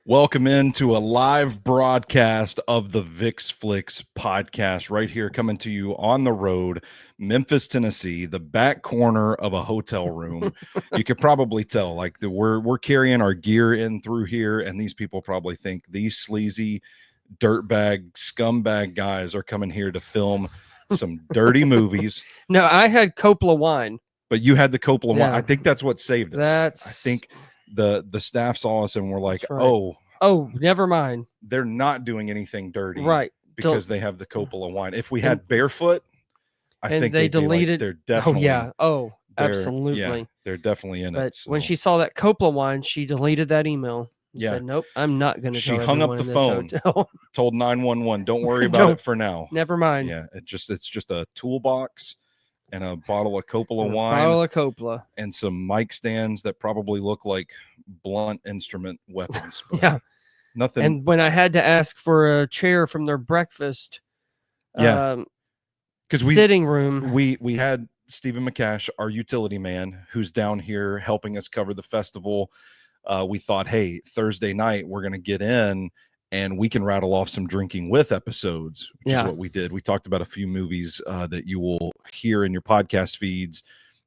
Welcome into a live broadcast of the Vick's Flicks podcast right here, coming to you on the road, Memphis, Tennessee, the back corner of a hotel room. You could probably tell, like, we're carrying our gear in through here, and these people probably think these sleazy dirtbag scumbag guys are coming here to film some dirty movies. No, I had Coppola wine. But you had the Coppola wine. Yeah. I think that's what saved us. I think the staff saw us and were like, right. Never mind. They're not doing anything dirty, right? Because they have the Coppola wine. If we had Barefoot, I think they deleted. Like, they're definitely. Absolutely. Yeah, they're definitely in but it. So. When she saw that Coppola wine, she deleted that email. Yeah. Said, nope, I'm not going to. She hung up the phone. Told 911, don't worry about it for now. Never mind. Yeah, it's just a toolbox and a bottle of Coppola wine. Bottle of Coppola. And some mic stands that probably look like blunt instrument weapons. Yeah. Nothing. And when I had to ask for a chair from their breakfast because sitting room. We had Stephen McCash, our utility man, who's down here helping us cover the festival. We thought, hey, Thursday night, we're going to get in and we can rattle off some drinking with episodes, which is what we did. We talked about a few movies that you will hear in your podcast feeds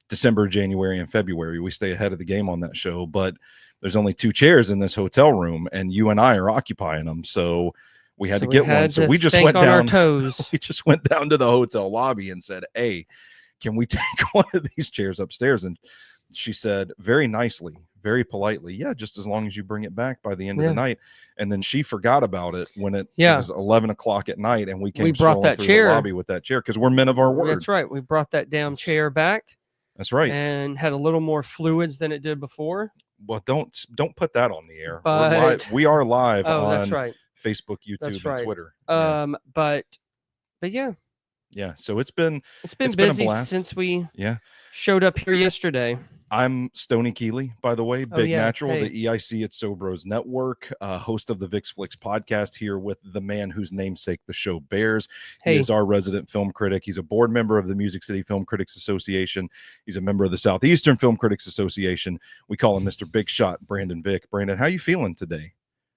December, January, and February. We stay ahead of the game on that show, but there's only 2 chairs in this hotel room and you and I are occupying them. So we had to get one. So we just went down our toes. We just went down to the hotel lobby and said, hey, can we take one of these chairs upstairs? And she said very nicely, very politely, yeah, just as long as you bring it back by the end of the night. And then she forgot about it when it was 11 o'clock at night, and we brought that chair the lobby with that chair because we're men of our word. That's right. We brought that damn chair back. That's right. And had a little more fluids than it did before. Well, don't put that on the air. But, we are live on that's right. Facebook, YouTube, and Twitter. But yeah. Yeah, so it's been busy since we showed up here yesterday. I'm Stoney Keeley, by the way, Big Natural, hey. the EIC at Sobros Network, host of the Vick's Flicks podcast, here with the man whose namesake the show bears. He is our resident film critic. He's a board member of the Music City Film Critics Association. He's a member of the Southeastern Film Critics Association. We call him Mr. Big Shot, Brandon Vick. Brandon, how you feeling today?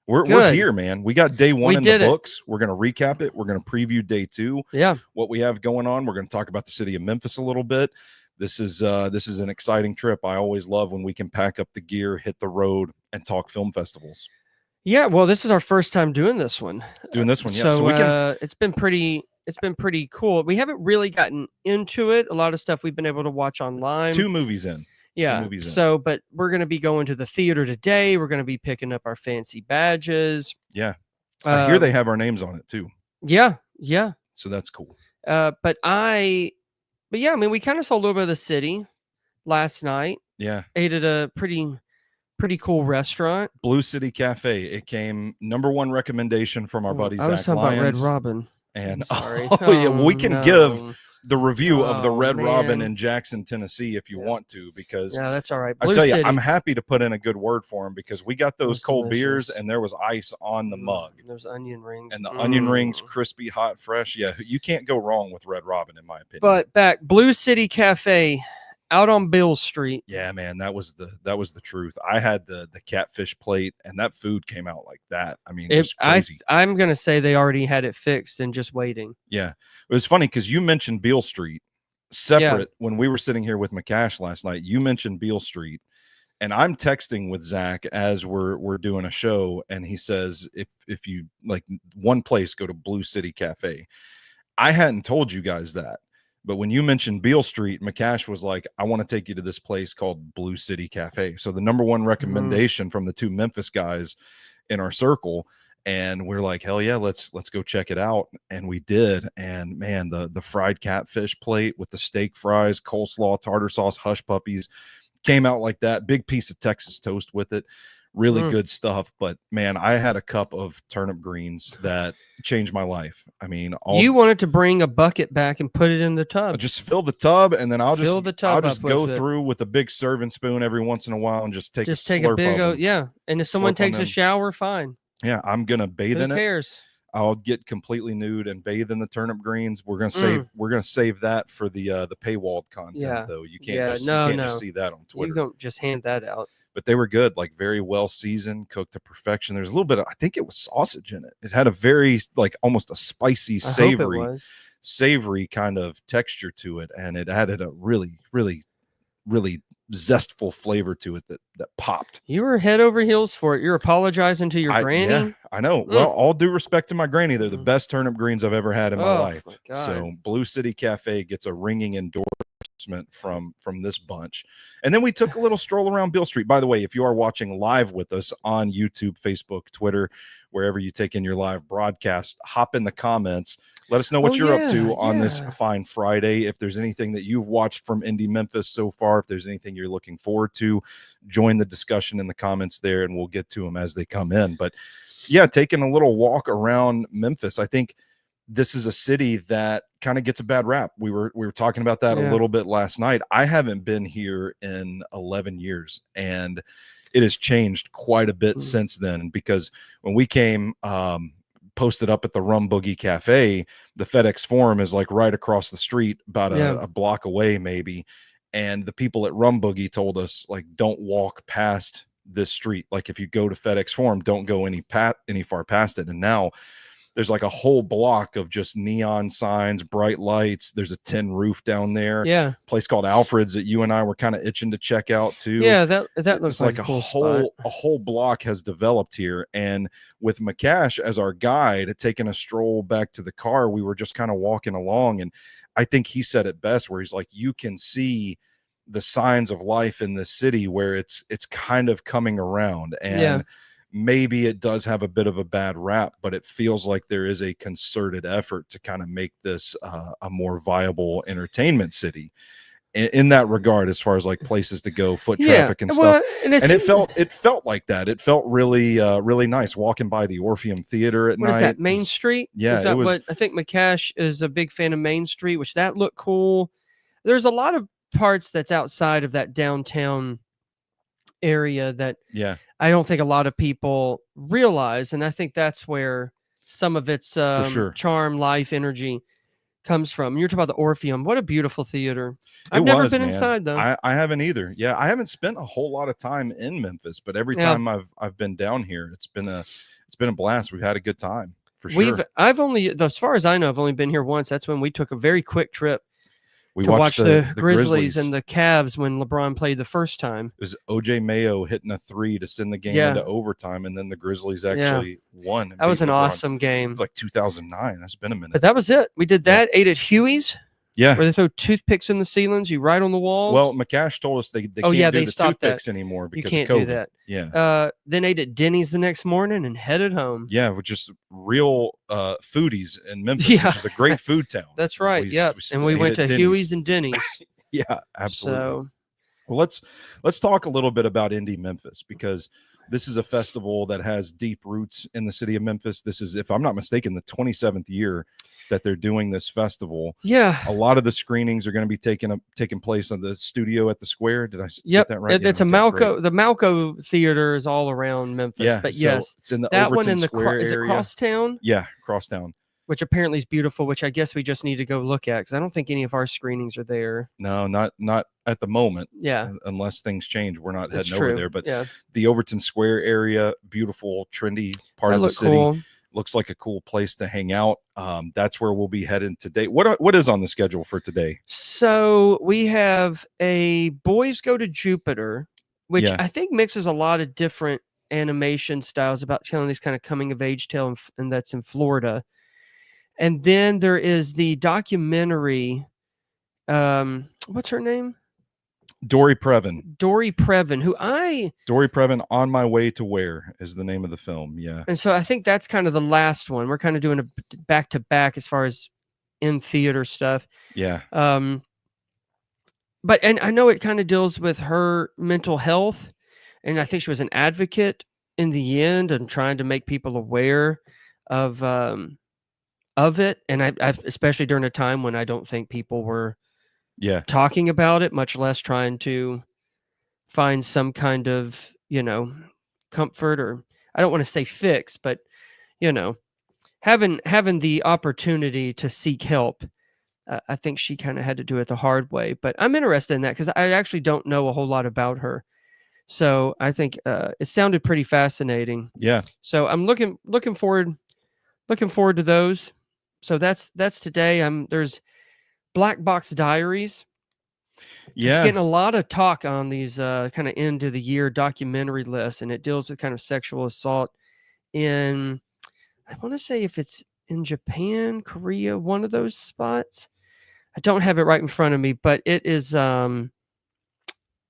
We're here, man. We got day 1 in the books. We're going to recap it. We're going to preview day 2. Yeah. What we have going on. We're going to talk about the city of Memphis a little bit. This is an exciting trip. I always love when we can pack up the gear, hit the road, and talk film festivals. Yeah, well, this is our first time doing this one. Yeah. So we can. It's been pretty cool. We haven't really gotten into it. A lot of stuff we've been able to watch online. 2 movies in. Yeah. 2 movies in. So, but we're going to be going to the theater today. We're going to be picking up our fancy badges. Yeah. I hear they have our names on it too. Yeah. Yeah. So that's cool. But yeah, I mean, we kind of saw a little bit of the city last night. Yeah. Ate at a pretty cool restaurant. Blue City Cafe. It came #1 recommendation from our buddy Zach Lyons. About Red Robin. And sorry. We can give the review of the Red Robin man. in Jackson, Tennessee, if you want to, because that's all right. I tell you, I'm happy to put in a good word for him because we got those cold beers and there was ice on the mug. There's onion rings. And the onion rings, crispy, hot, fresh. Yeah, you can't go wrong with Red Robin, in my opinion. But back, Blue City Cafe out on Bill Street. Yeah, man, that was the truth. I had the catfish plate, and that food came out like that. I mean, it's crazy. I'm gonna say they already had it fixed and just waiting. Yeah, it was funny because you mentioned Beale Street separate when we were sitting here with McCash last night. You mentioned Beale Street, and I'm texting with Zach as we're doing a show, and he says if you like one place, go to Blue City Cafe. I hadn't told you guys that. But when you mentioned Beale Street, McCash was like, I want to take you to this place called Blue City Cafe. So the #1 recommendation from the 2 Memphis guys in our circle. And we're like, hell yeah, let's go check it out. And we did. And man, the fried catfish plate with the steak fries, coleslaw, tartar sauce, hush puppies came out like that. Big piece of Texas toast with it. Really good stuff. But man, I had a cup of turnip greens that changed my life. I mean, you wanted to bring a bucket back and put it in the tub. Just fill the tub, and then I'll just go through with a big serving spoon every once in a while and just take a big And if someone takes a shower, fine. Yeah, I'm gonna bathe in it. Who cares? I'll get completely nude and bathe in the turnip greens. We're gonna save that for the paywalled content though. You can't just see that on Twitter. You don't just hand that out. But they were good, like very well seasoned, cooked to perfection. There's a little bit of, I think it was sausage in it. It had a very like almost a spicy, savory kind of texture to it, and it added a really, really, really zestful flavor to it that popped. You were head over heels for it. You're apologizing to your granny. Yeah, I know. Well, all due respect to my granny, they're the best turnip greens I've ever had in my life. My so Blue City Cafe gets a ringing endorsement from this bunch. And then we took a little stroll around Beale Street. By the way, if you are watching live with us on YouTube, Facebook, Twitter, wherever you take in your live broadcast, hop in the comments. Let us know what you're up to on this fine Friday. If there's anything that you've watched from Indie Memphis so far, if there's anything you're looking forward to, join the discussion in the comments there, and we'll get to them as they come in. But yeah, taking a little walk around Memphis. I think this is a city that kind of gets a bad rap. We were talking about that a little bit last night. I haven't been here in 11 years, and it has changed quite a bit since then, because when we came, posted up at the Rum Boogie Cafe, the FedEx Forum is like right across the street, about a block away maybe. And the people at Rum Boogie told us, like, don't walk past this street. Like, if you go to FedEx Forum, don't go any far past it. And now there's like a whole block of just neon signs, bright lights. There's a tin roof down there. Yeah. Place called Alfred's that you and I were kind of itching to check out too. Yeah, that looks like a cool spot. A whole block has developed here. And with McCash as our guide, taking a stroll back to the car, we were just kind of walking along. And I think he said it best, where he's like, you can see the signs of life in this city where it's kind of coming around. And maybe it does have a bit of a bad rap, but it feels like there is a concerted effort to kind of make this a more viable entertainment city in that regard, as far as like places to go, foot traffic and stuff. And it felt like that. It felt really, really nice walking by the Orpheum Theater at night. What is that, Main Street? Yeah, is that what I think McCash is a big fan of, Main Street, which that looked cool. There's a lot of parts that's outside of that downtown area that I don't think a lot of people realize, and I think that's where some of its charm, life, energy comes from. You're talking about the Orpheum. What a beautiful theater. I've never been inside though. I haven't either. Yeah, I haven't spent a whole lot of time in Memphis, but every time I've been down here, it's been a blast. We've had a good time for sure. I've only, as far as I know, I've only been here once. That's when we took a very quick trip to watch the Grizzlies and the Cavs when LeBron played the first time. It was OJ Mayo hitting a 3 to send the game into overtime, and then the Grizzlies actually won. That was an awesome game. It was like 2009. That's been a minute. But that was it. We did that. Ate at Huey's. Yeah. Where they throw toothpicks in the ceilings, you write on the walls. Well, McCash told us they can't do the toothpicks anymore because you can't of COVID. do that. Yeah. Then ate at Denny's the next morning and headed home. Yeah, which is real foodies in Memphis, which is a great food town. That's right. And we went to Huey's and Denny's. Yeah, absolutely. So, well, let's talk a little bit about Indie Memphis, because this is a festival that has deep roots in the city of Memphis. This is, if I'm not mistaken, the 27th year that they're doing this festival. Yeah. A lot of the screenings are going to be taking place on the studio at the Square. Did I get that right? It's a Malco. The Malco Theater is all around Memphis. Yeah, but yes, it's in the Overton Square area. Is it Crosstown? Yeah, Crosstown. Which apparently is beautiful, which I guess we just need to go look at, because I don't think any of our screenings are there. No, not at the moment. Yeah. Unless things change, we're not heading over there. But yeah, the Overton Square area, beautiful, trendy part of the city. Cool. Looks like a cool place to hang out. That's where we'll be heading today. What is on the schedule for today? So we have a Boys Go to Jupiter, which I think mixes a lot of different animation styles about telling this kind of coming of age tale, and that's in Florida. And then there is the documentary. What's her name? Dory Previn. Dory Previn, Dory Previn, On My Way to Where is the name of the film. Yeah. And so I think that's kind of the last one. We're kind of doing a back to back as far as in theater stuff. Yeah. But I know it kind of deals with her mental health, and I think she was an advocate in the end and trying to make people aware of it. And I've especially during a time when I don't think people were talking about it, much less trying to find some kind of, comfort, or I don't want to say fix, but, having the opportunity to seek help. I think she kind of had to do it the hard way, but I'm interested in that because I actually don't know a whole lot about her. So I think it sounded pretty fascinating. Yeah. So I'm looking forward to those. So that's today. There's Black Box Diaries. Yeah. It's getting a lot of talk on these kind of end of the year documentary lists, and it deals with kind of sexual assault in, I want to say if it's in Japan, Korea, one of those spots. I don't have it right in front of me, but it is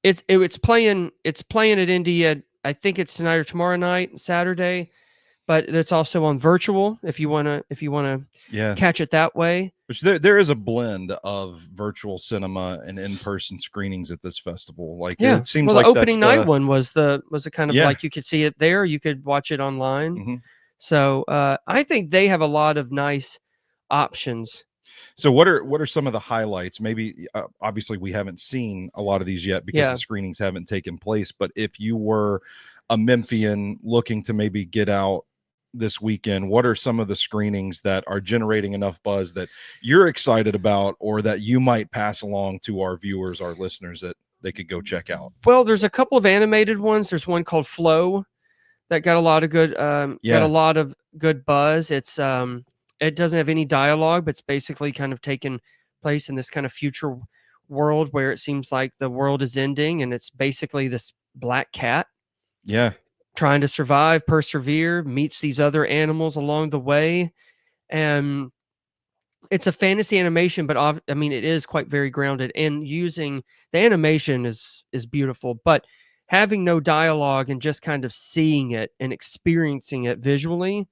it's playing at Indie. I think it's tonight or tomorrow night, Saturday, but it's also on virtual if you want to catch it that way. Which there is a blend of virtual cinema and in-person screenings at this festival. Like it seems like the opening night one was a kind of like you could see it there, you could watch it online. Mm-hmm. So I think they have a lot of nice options. So what are some of the highlights? Maybe obviously we haven't seen a lot of these yet because the screenings haven't taken place. But if you were a Memphian looking to maybe get out this weekend, what are some of the screenings that are generating enough buzz that you're excited about, or that you might pass along to our viewers, our listeners, that they could go check out? Well, there's a couple of animated ones. There's one called Flow that got a lot of good buzz. It's it doesn't have any dialogue, but it's basically kind of taken place in this kind of future world where it seems like the world is ending, and it's basically this black cat trying to survive, persevere, meets these other animals along the way. And it's a fantasy animation, but I mean, it is quite very grounded, and using the animation is beautiful, but having no dialogue and just kind of seeing it and experiencing it visually,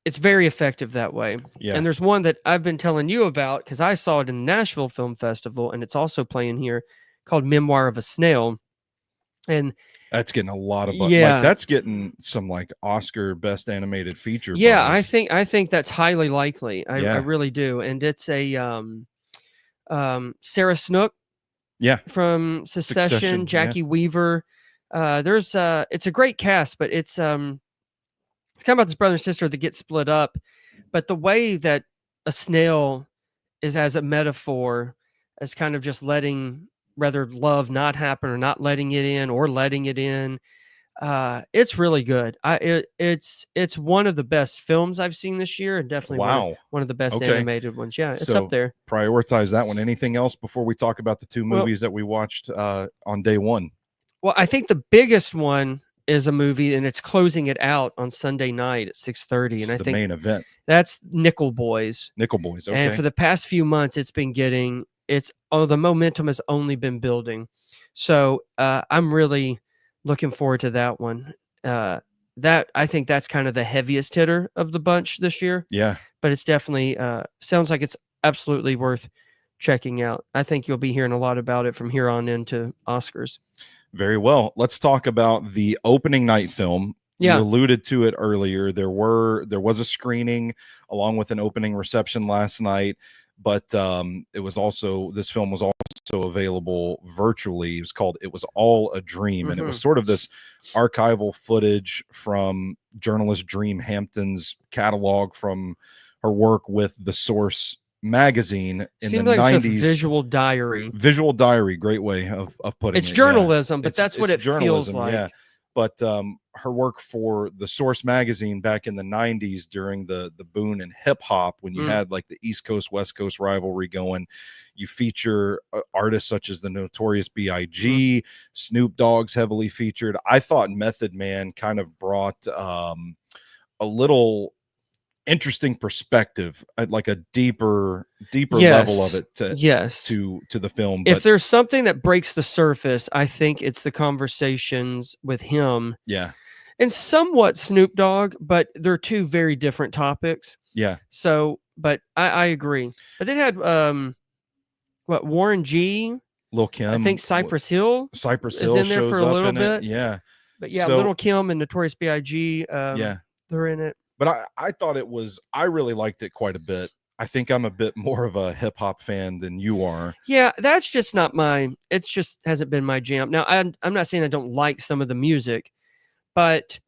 it's very effective that way. Yeah. And there's one that I've been telling you about because I saw it in the Nashville Film Festival, and it's also playing here, called Memoir of a Snail. And that's getting a lot of buzz. Like that's getting some like Oscar Best Animated Feature. Yeah, buzz. I think that's highly likely. I really do. And it's a Sarah Snook. Yeah. From Succession, Jackie Weaver. It's a great cast, but it's kind of about this brother and sister that get split up. But the way that a snail is as a metaphor, as kind of just letting rather love not happen, or not letting it in, or letting it in. It's really good. It's one of the best films I've seen this year, and definitely one of the best animated ones. Yeah, it's up there. Prioritize that one. Anything else before we talk about the two movies that we watched on day one? Well, I think the biggest one is a movie, and it's closing it out on Sunday night at 6:30. And I think the main event. That's Nickel Boys. Nickel Boys. Okay. And for the past few months, it's been getting the momentum has only been building. So I'm really looking forward to that one. That I think that's kind of the heaviest hitter of the bunch this year. Yeah. But it's definitely sounds like it's absolutely worth checking out. I think you'll be hearing a lot about it from here on into Oscars. Very well. Let's talk about the opening night film. Yeah. You alluded to it earlier. There was a screening along with an opening reception last night, but this film was also available virtually. It was called It Was All a Dream, and it was sort of this archival footage from journalist Dream Hampton's catalog from her work with The Source magazine in the 90s. Visual diary, great way of putting it. It's journalism, but that's what it feels like. Yeah. But her work for The Source magazine back in the 90s during the boom in hip hop, when you had like the East Coast West Coast rivalry going, you feature artists such as the Notorious B.I.G., Snoop Dogg's heavily featured. I thought Method Man kind of brought a little interesting perspective, like a deeper level of it to the film. If there's something that breaks the surface, I think it's the conversations with him and somewhat Snoop Dogg, but they're two very different topics. So but I agree. But they had Warren G, Lil Kim, I think Cypress Hill is in there for a little bit. But so, Lil Kim and Notorious B.I.G. They're in it. But I really liked it quite a bit. I think I'm a bit more of a hip hop fan than you are. Yeah, that's just not it's just hasn't been my jam. Now, I'm not saying I don't like some of the music, but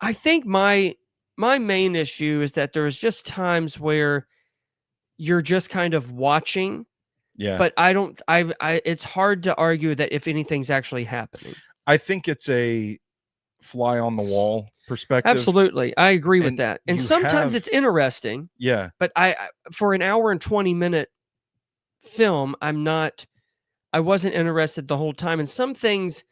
I think my my main issue is that there's just times where you're just kind of watching. Yeah. But it's hard to argue that if anything's actually happening. I think it's a fly on the wall perspective. Absolutely. I agree with that. And sometimes it's interesting. Yeah. But for an hour and 20-minute film, I wasn't interested the whole time. And some things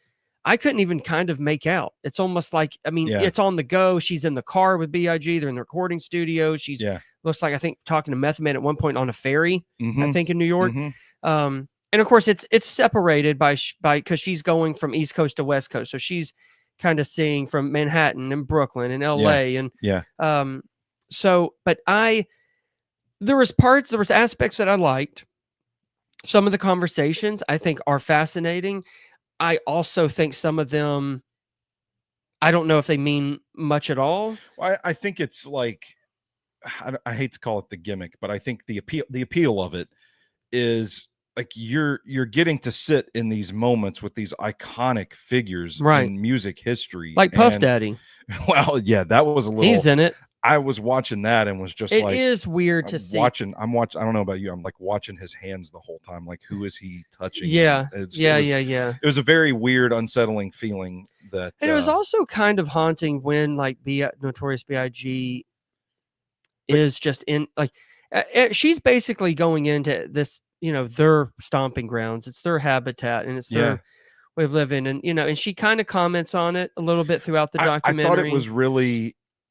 I couldn't even kind of make out. It's almost like, it's on the go. She's in the car with B.I.G. They're in the recording studio. She's looks like, I think, talking to Method Man at one point on a ferry, I think in New York. And of course it's separated by because she's going from East Coast to West Coast. So she's kind of seeing from Manhattan and Brooklyn and LA. And but there was aspects that I liked. Some of the conversations I think are fascinating. I also think some of them, I don't know if they mean much at all. Well, I think it's like, I hate to call it the gimmick, but I think the appeal of it is like you're getting to sit in these moments with these iconic figures in music history, like Puff Daddy. Well, yeah, that was a little. He's in it. I was watching that and was just it is weird to see. I'm watching. I don't know about you. I'm like watching his hands the whole time. Like, who is he touching? Yeah, It was a very weird, unsettling feeling. And it was also kind of haunting when like Notorious B.I.G. is just in like she's basically going into this, their stomping grounds. It's their habitat and it's their way of living. And, and she kind of comments on it a little bit throughout the documentary. I thought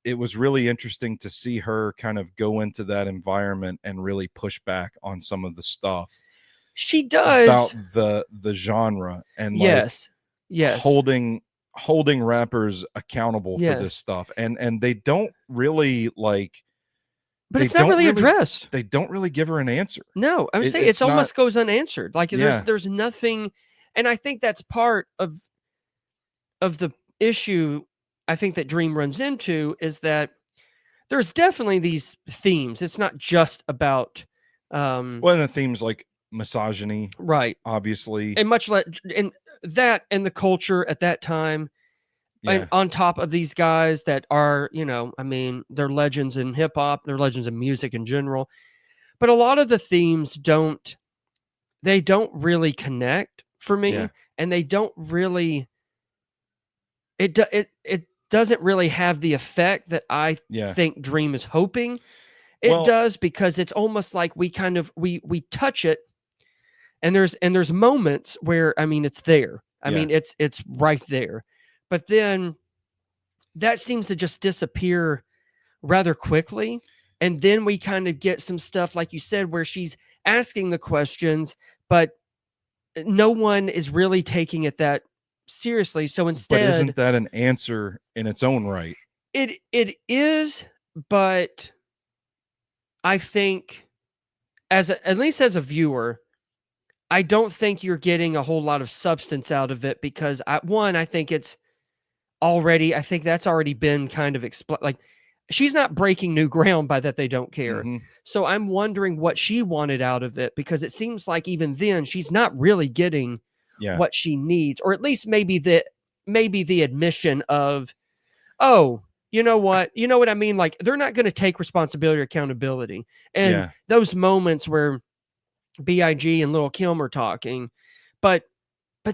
it was really interesting to see her kind of go into that environment and really push back on some of the stuff she does about the genre and yes holding rappers accountable for this stuff. And they don't really like. But it's not really addressed. They don't really give her an answer. No, I would say it almost goes unanswered. Like there's nothing, and I think that's part of the issue. I think that Dream runs into is that there's definitely these themes. It's not just about and the themes like misogyny, right? Obviously, and much less in that and the culture at that time. And on top of these guys that are, they're legends in hip hop, they're legends in music in general. But a lot of the themes don't really connect for me. And they don't really, it doesn't really have the effect that I think Dream is hoping it does, because it's almost like we kind of, we touch it and there's moments where, it's there. It's right there. But then that seems to just disappear rather quickly. And then we kind of get some stuff, like you said, where she's asking the questions, but no one is really taking it that seriously. So instead... But isn't that an answer in its own right? It is, but I think at least as a viewer, I don't think you're getting a whole lot of substance out of it, because I think I think that's already been kind of like she's not breaking new ground by that they don't care. So I'm wondering what she wanted out of it, because it seems like even then she's not really getting what she needs, or at least maybe the admission of, oh, you know what I mean? Like, they're not going to take responsibility or accountability. And those moments where B.I.G. and Lil' Kim are talking, but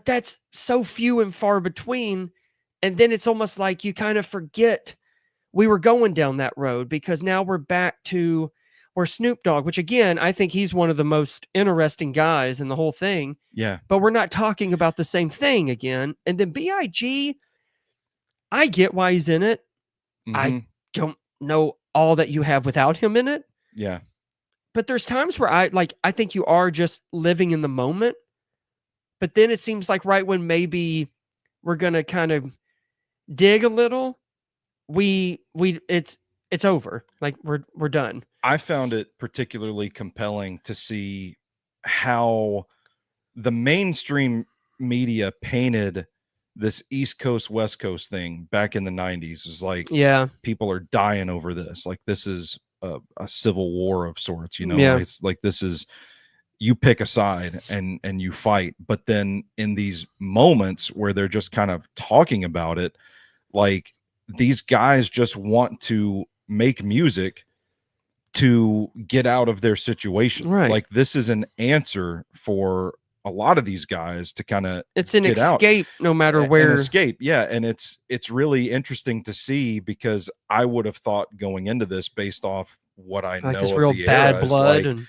that's so few and far between. And then it's almost like you kind of forget we were going down that road, because now we're back to where Snoop Dogg, which again, I think he's one of the most interesting guys in the whole thing. Yeah. But we're not talking about the same thing again. And then B.I.G., I get why he's in it. I don't know all that you have without him in it. Yeah. But there's times where I think you are just living in the moment. But then it seems like right when maybe we're going to kind of dig a little, it's over. Like we're done. I found it particularly compelling to see how the mainstream media painted this East Coast, West Coast thing back in the 90s. Is like, people are dying over this. Like, this is a civil war of sorts, It's like, this is, you pick a side and you fight. But then in these moments where they're just kind of talking about it, like, these guys just want to make music to get out of their situation. Right. Like this is an answer for a lot of these guys to kind of it's an escape out. No matter where. An escape. Yeah. And it's really interesting to see, because I would have thought going into this, based off what I know of real the bad era, blood, like, and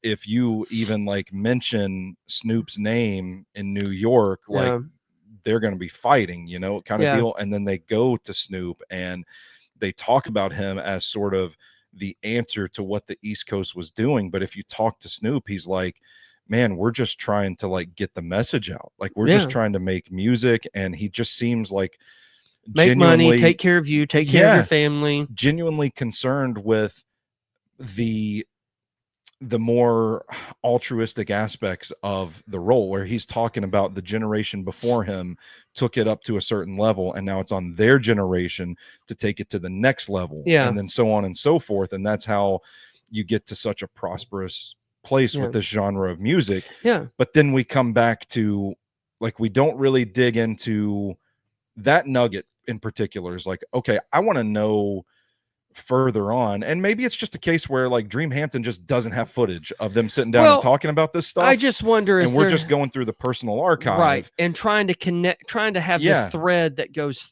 if you even like mention Snoop's name in New York, like they're going to be fighting, you know, kind of deal. And then they go to Snoop and they talk about him as sort of the answer to what the East Coast was doing. But if you talk to Snoop, he's like, man, we're just trying to like get the message out. Like we're just trying to make music. And he just seems like make money, take care of you, take care of your family, genuinely concerned with the more altruistic aspects of the role, where he's talking about the generation before him took it up to a certain level, and now it's on their generation to take it to the next level, and then so on and so forth. And that's how you get to such a prosperous place with this genre of music. But then we come back to, like, we don't really dig into that nugget in particular. Is like, okay, I want to know further on, and maybe it's just a case where like Dreamhampton just doesn't have footage of them sitting down and talking about this stuff. I just wonder, and we're just going through the personal archive, right, and trying to have this thread that goes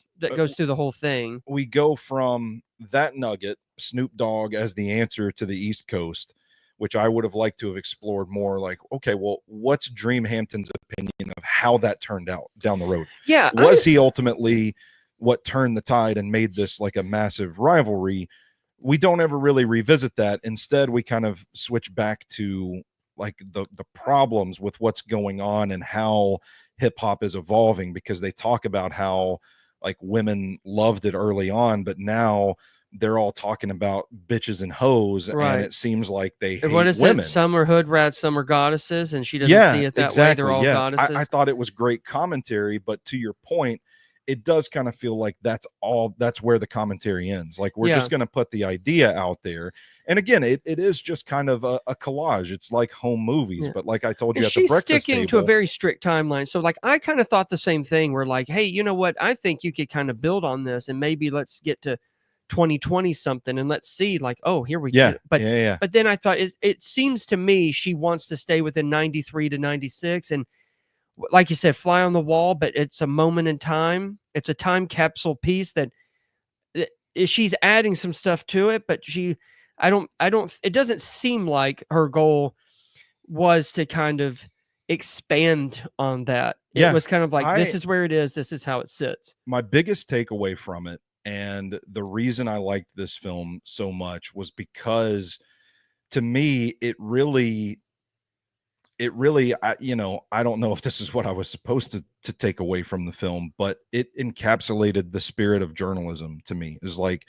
through the whole thing. We go from that nugget, Snoop Dogg as the answer to the East Coast, which I would have liked to have explored more. Like, okay, well, what's Dreamhampton's opinion of how that turned out down the road? Was he ultimately what turned the tide and made this like a massive rivalry? We don't ever really revisit that. Instead, we kind of switch back to like the problems with what's going on and how hip hop is evolving, because they talk about how like women loved it early on, but now they're all talking about bitches and hoes, and it seems like they hate women. Some are hood rats, some are goddesses, and she doesn't see it that way. They're all goddesses. I thought it was great commentary, but to your point, it does kind of feel like that's where the commentary ends. Like we're just going to put the idea out there. And again, it is just kind of a collage. It's like home movies, but like I told you at the breakfast table, she's sticking to a very strict timeline. So like, I kind of thought the same thing. We're like, hey, you know what? I think you could kind of build on this, and maybe let's get to 2020 something, and let's see, like, oh, here we go. But then I thought it seems to me she wants to stay within 93 to 96, and like you said, fly on the wall, but it's a moment in time. It's a time capsule piece that she's adding some stuff to it, but it doesn't seem like her goal was to kind of expand on that. It was kind of like, this is where it is. This is how it sits. My biggest takeaway from it, and the reason I liked this film so much, was because to me, it really, I don't know if this is what I was supposed to take away from the film, but it encapsulated the spirit of journalism to me. It's like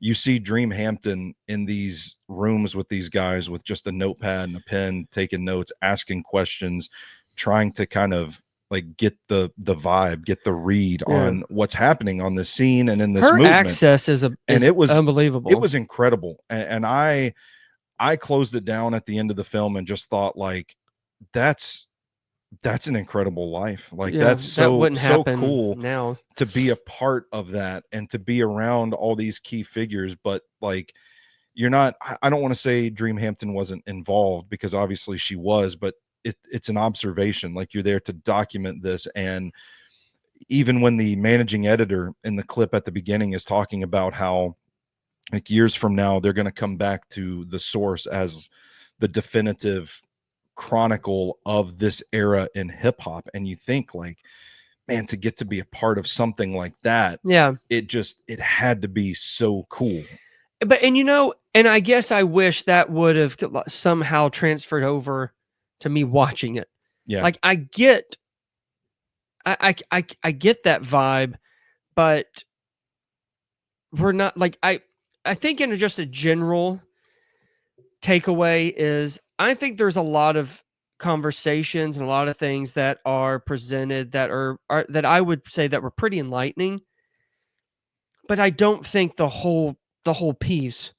you see Dreamhampton in these rooms with these guys with just a notepad and a pen, taking notes, asking questions, trying to kind of like get the vibe, get the read on what's happening on the scene and in this movement. Access is unbelievable. It was incredible. And I closed it down at the end of the film and just thought, like, that's an incredible life. Like that's so cool now to be a part of that and to be around all these key figures. But like, I don't want to say Dreamhampton wasn't involved, because obviously she was, but it's an observation. Like, you're there to document this. And even when the managing editor in the clip at the beginning is talking about how like years from now, they're going to come back to the source as the definitive chronicle of this era in hip hop. And you think, like, man, to get to be a part of something like that, it had to be so cool. But, and I guess I wish that would have somehow transferred over to me watching it. Like, I get that vibe, but we're not like, I think in just a general takeaway is, I think there's a lot of conversations and a lot of things that are presented that are that I would say that were pretty enlightening, but I don't think the whole piece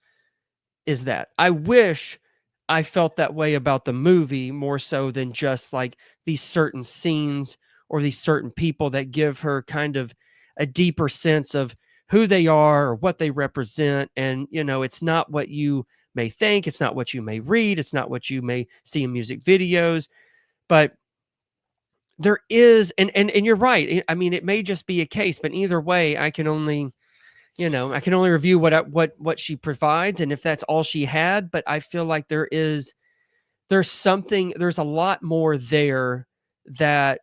is that. I wish I felt that way about the movie more so than just like these certain scenes or these certain people that give her kind of a deeper sense of who they are or what they represent. And, it's not what you may think. It's not what you may read. It's not what you may see in music videos. But there is, and you're right. I mean, it may just be a case, but either way, I can only review what she provides, and if that's all she had. But I feel like there's a lot more there that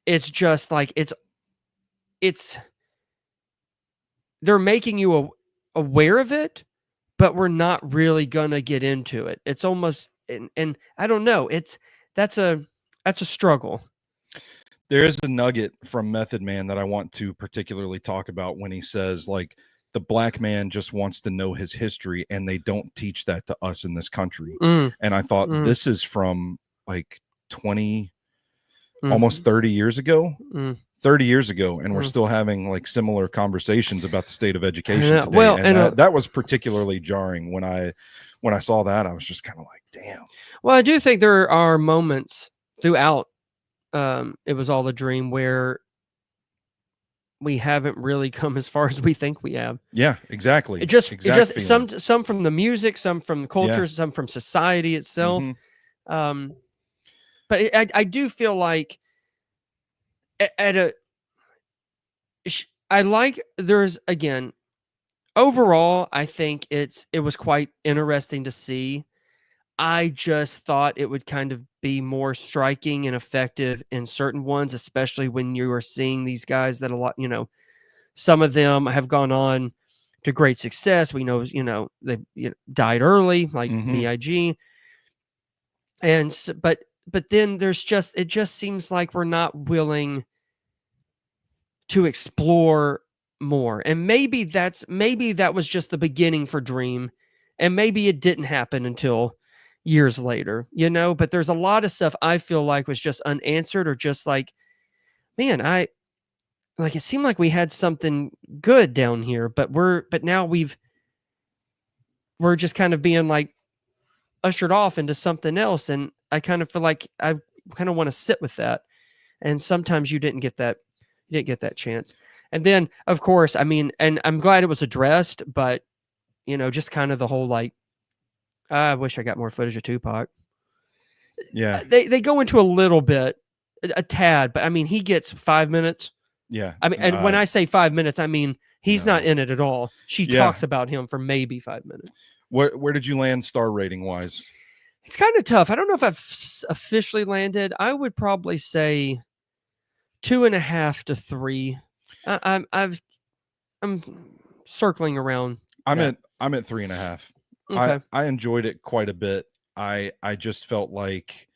it's just like it's they're making you aware of it, but we're not really gonna get into it. It's almost, and I don't know. That's a struggle. There is a nugget from Method Man that I want to particularly talk about when he says, like, the black man just wants to know his history, and they don't teach that to us in this country. And I thought, this is from like 20, almost 30 years ago. 30 years ago, and we're still having like similar conversations about the state of education today. Well, and that was particularly jarring when I saw that. I was just kind of like, damn. Well, I do think there are moments throughout It Was All a Dream where we haven't really come as far as we think we have. Yeah, exactly. It just some from the music, some from the culture, some from society itself. But I do feel like there's, again, overall, I think it was quite interesting to see. I just thought it would kind of be more striking and effective in certain ones, especially when you are seeing these guys that some of them have gone on to great success. We know, they died early, like B.I.G. And so, but then it just seems like we're not willing to explore more. And maybe that was just the beginning for Dream, and maybe it didn't happen until years later, but there's a lot of stuff I feel like was just unanswered, or just like, man, it seemed like we had something good down here, but now we're just kind of being like ushered off into something else. And I kind of feel like I kind of want to sit with that. And sometimes you didn't get that chance. And then, of course, I mean, and I'm glad it was addressed, but just kind of the whole, like, I wish I got more footage of Tupac. Yeah. They go into a little bit, a tad, but I mean, he gets 5 minutes. Yeah. I mean, and when I say 5 minutes, I mean, he's not in it at all. She talks about him for maybe 5 minutes. Where did you land star rating wise? It's kind of tough. I don't know if I've officially landed. I would probably say 2.5 to 3. I'm circling around. I'm at 3.5. Okay. I enjoyed it quite a bit. I just felt like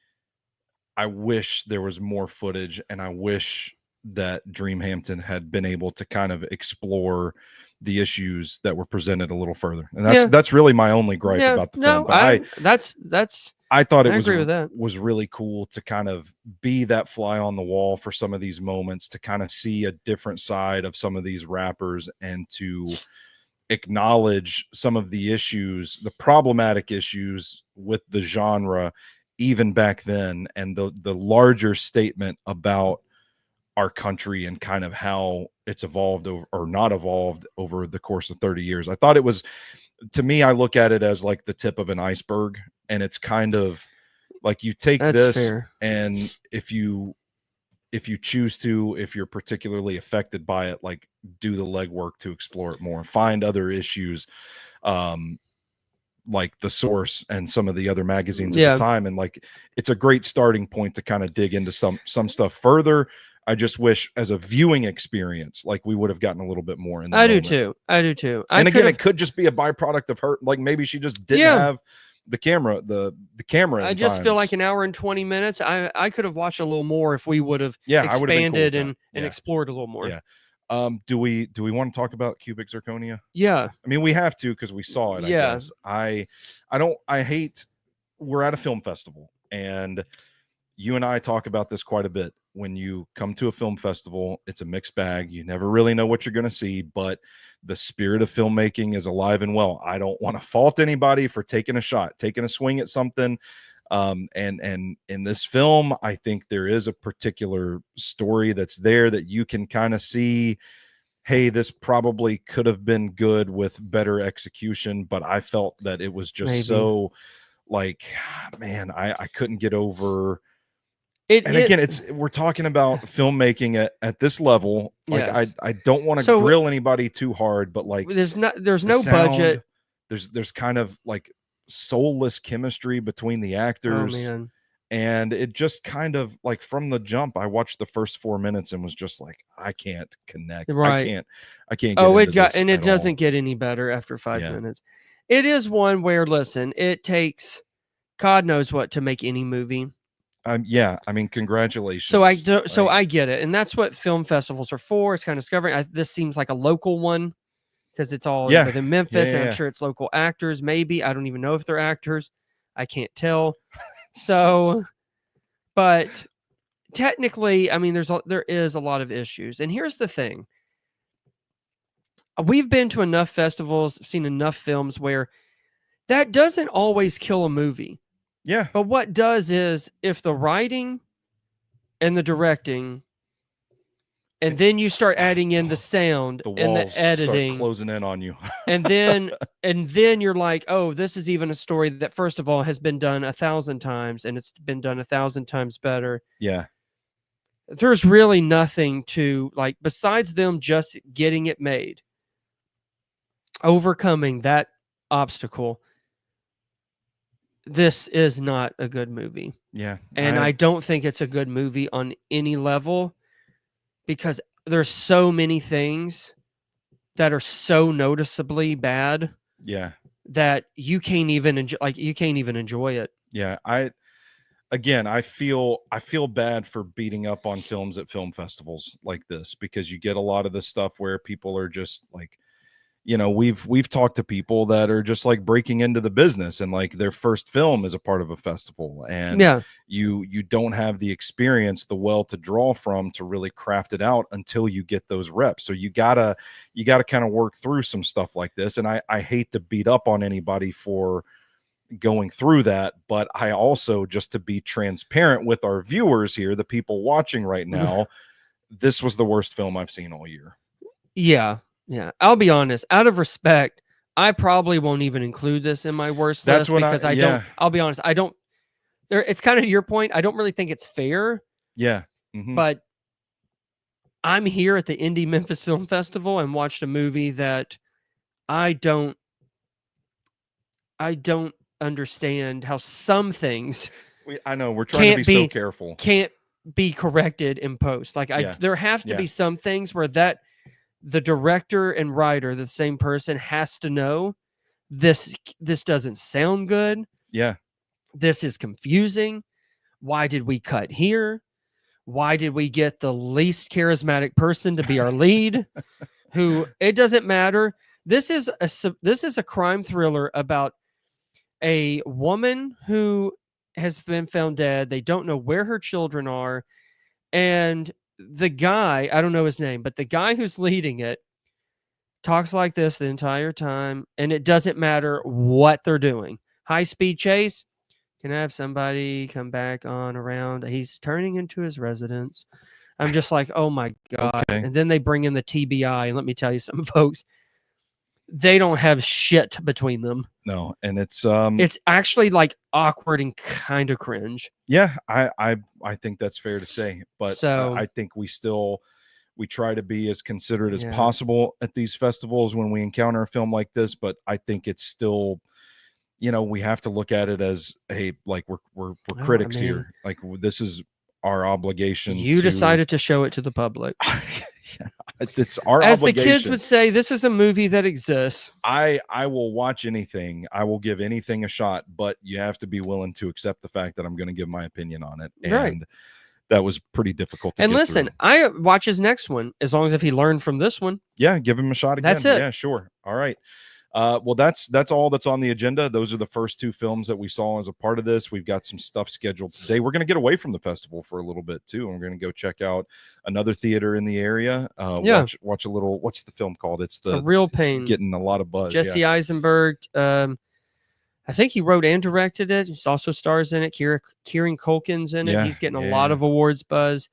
I wish there was more footage, and I wish that Dreamhampton had been able to kind of explore the issues that were presented a little further. And that's really my only gripe about the film. But I thought it was really cool to kind of be that fly on the wall for some of these moments, to kind of see a different side of some of these rappers, and to acknowledge some of the issues, the problematic issues with the genre even back then, and the larger statement about our country and kind of how it's evolved or not evolved over the course of 30 years. I thought it was, to me, I look at it as like the tip of an iceberg, and it's kind of like, you take this, and if you choose to, if you're particularly affected by it, like, do the legwork to explore it more, find other issues, like The Source and some of the other magazines at the time. And like, it's a great starting point to kind of dig into some stuff further. I just wish, as a viewing experience, like, we would have gotten a little bit more in the moment. I do too. And again, it could just be a byproduct of her. Like, maybe she just didn't have the camera, the camera. I just feel like an hour and 20 minutes. I could have watched a little more if we would have expanded and explored a little more. Yeah. Do we want to talk about cubic zirconia? Yeah. I mean, we have to, because we saw it. I guess. I hate, we're at a film festival, and you and I talk about this quite a bit. When you come to a film festival, it's a mixed bag. You never really know what you're going to see, but the spirit of filmmaking is alive and well. I don't want to fault anybody for taking a shot, taking a swing at something. And in this film, I think there is a particular story that's there that you can kind of see hey, this probably could have been good with better execution, but I felt that it was just so like, man, I couldn't get over it. And again, we're talking about filmmaking at this level. Like, yes. I don't want to grill anybody too hard, but like there's no sound, budget. There's kind of like soulless chemistry between the actors. Oh man. And it just kind of like from the jump, I watched the first 4 minutes and was just like, I can't connect. Right. I can't get into this and it doesn't get any better after 5 minutes. It is one where, listen, it takes God knows what to make any movie. Yeah, I mean, congratulations. So I get it, and that's what film festivals are for. It's kind of discovering. This seems like a local one because it's all within Memphis, and I'm sure it's local actors. Maybe I don't even know if they're actors. I can't tell. So, but technically, I mean, there is a lot of issues, and here's the thing: we've been to enough festivals, seen enough films where that doesn't always kill a movie. Yeah. But what does is if the writing and the directing, and then you start adding in the sound and the editing, start closing in on you, and then you're like, oh, this is even a story that first of all has been done 1,000 times, and it's been done 1,000 times better. Yeah. There's really nothing to like besides them just getting it made, overcoming that obstacle. This is not a good movie. Yeah. And I don't think it's a good movie on any level because there's so many things that are so noticeably bad. Yeah. That you can't even enjoy it. Yeah. I feel bad for beating up on films at film festivals like this because you get a lot of this stuff where people are just like, you know, we've talked to people that are just like breaking into the business and like their first film is a part of a festival and you don't have the experience, the well to draw from to really craft it out until you get those reps. So you gotta kind of work through some stuff like this. And I hate to beat up on anybody for going through that, but I also, just to be transparent with our viewers here, the people watching right now, this was the worst film I've seen all year. Yeah. Yeah, I'll be honest. Out of respect, I probably won't even include this in my worst list because I don't. I'll be honest. I don't. It's kind of your point. I don't really think it's fair. Yeah, but I'm here at the Indie Memphis Film Festival and watched a movie that I don't understand how some things. I know we're trying to be so careful. Can't be corrected in post. Like there have to be some things where the director and writer, the same person, has to know this doesn't sound good. Yeah. This is confusing. Why did we cut here? Why did we get the least charismatic person to be our lead? Who it doesn't matter. This is a crime thriller about a woman who has been found dead. They don't know where her children are. And the guy, I don't know his name, but the guy who's leading it talks like this the entire time, and it doesn't matter what they're doing. High-speed chase. Can I have somebody come back on around? He's turning into his residence. I'm just like, oh my God. Okay. And then they bring in the TBI, and let me tell you something, folks. They don't have shit between them. No, and it's actually like awkward and kind of cringe. Yeah, I think that's fair to say, but I think we try to be as considerate as possible at these festivals when we encounter a film like this. But I think it's still, you know, we have to look at it as, hey, like we're critics here. Like this is our obligation. You decided to show it to the public. It's our as obligation. The kids would say, this is a movie that exists. I will watch anything. I will give anything a shot, but you have to be willing to accept the fact that I'm going to give my opinion on it. And that was pretty difficult to get listen, through. I watch his next one as long as if he learned from this one. Yeah, give him a shot again. That's it. Yeah, sure. All right. Well, that's all that's on the agenda. Those are the first two films that we saw as a part of this. We've got some stuff scheduled today. We're going to get away from the festival for a little bit too, and we're going to go check out another theater in the area. Watch a little. What's the film called? It's the Real Pain. Getting a lot of buzz. Jesse Eisenberg. I think he wrote and directed it. He also stars in it. Kieran Culkin's in it. He's getting a lot of awards buzz.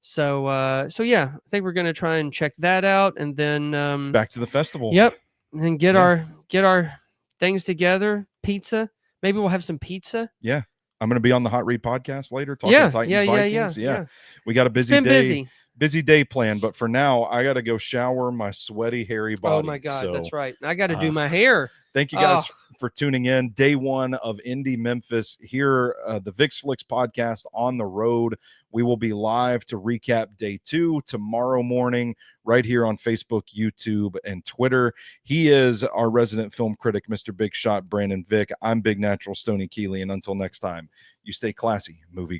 So yeah, I think we're gonna try and check that out, and then back to the festival. Yep, and then get our things together. Pizza. Maybe we'll have some pizza. Yeah. I'm going to be on the Hot Read podcast later talking Titans Vikings. Yeah. We got a busy day planned, but for now I got to go shower my sweaty, hairy body. Oh my God, that's right. I got to do my hair. Thank you guys for tuning in. Day one of Indie Memphis here, the Vick Flicks podcast on the road. We will be live to recap day 2 tomorrow morning right here on Facebook, YouTube, and Twitter. He is our resident film critic, Mr. Big Shot Brandon Vick. I'm Big Natural Stoney Keeley, and until next time, you stay classy, movie